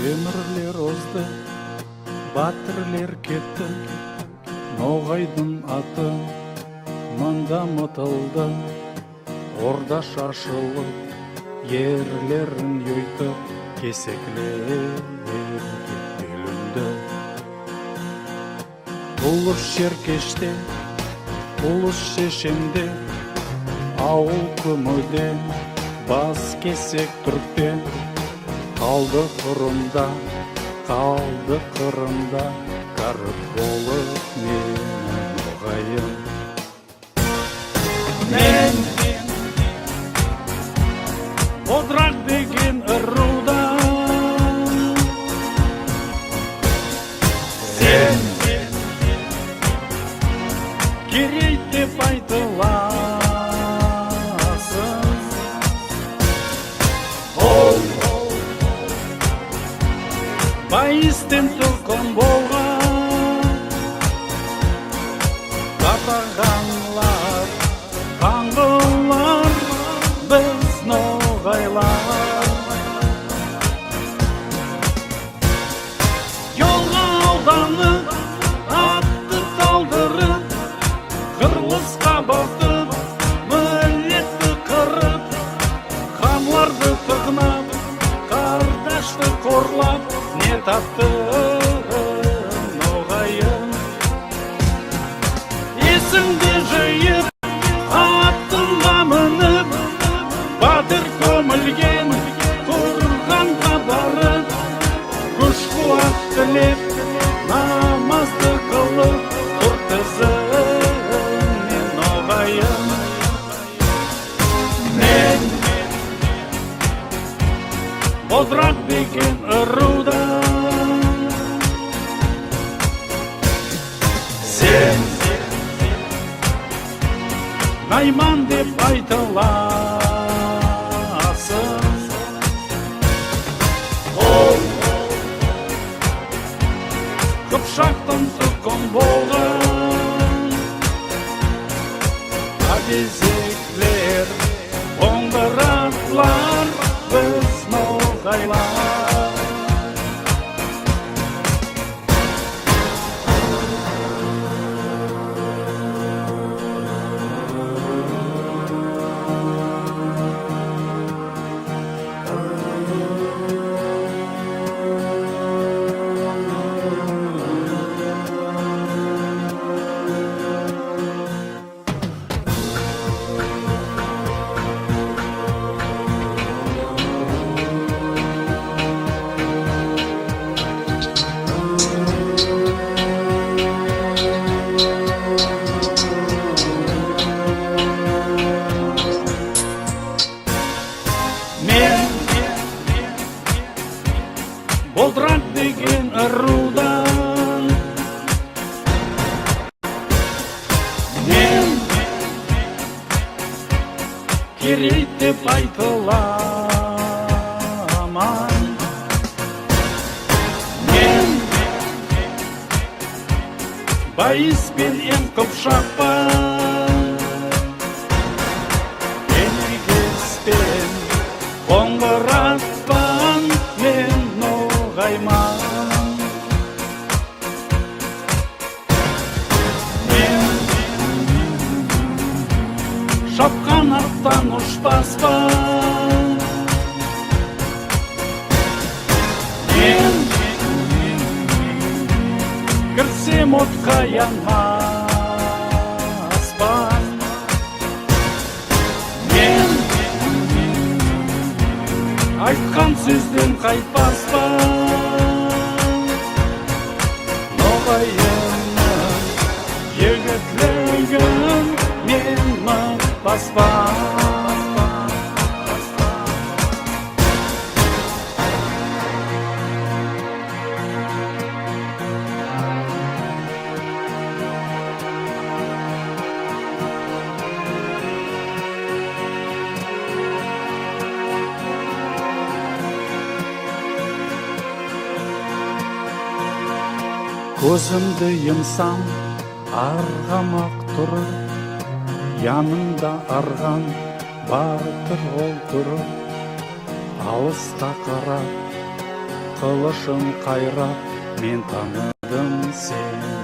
Өмірлер озды, батырлер кетті, ноғайдың аты мында мұтылды. Орда шашылып, ерлерін йойтып, кесеклер бөлінді. Ұлыс шеркеште, ұлыс шешемде, ауыл күміде, бас кесек түртпен, қалды қырымда, қарып болып менің ноғайым. Мен Одрақ деген ұрудан, сен керек деп айтыласың. Ол байыстен тұқым болған, қатағанлар, қаңғылар, біз ноғайлар. Жолға алданып, атты талдырып, қырылысқа батып, мілletті қырып, ханларды тығынап, қардашты қорлап, не тапты ноғайым. Есіңді жиып, аттыңға мініп, батыр көмілген қорғанға барып, күш қуат тілеп, намазды қылып, тұр тізіммен ноғайым. Мен Одрақ деген ұрудан, сен Найман деп айтыласың. Ол Қыпшақтың тұқым болған, абезеклер, оңғыратлар, біз ноғайлар. Одрақ деген ұрудан, мен керек деп айтыламан. Мен байыс пен ем Қыпшақпан, енегеспен қоңғыратпан, мен ноғайман. Мен шапқан аттан ұшпаспан, мен кірсем отқа янбаспан. Мен айтқан сөзден қайтпаспан, ноғайымның егітлігін мен ұмытпаспан. Көзімді йымсам, арғамақ тұрып, янымда арған батыр ол тұрып, алысқа қарап, қылышын қайрап мен таныдым сен.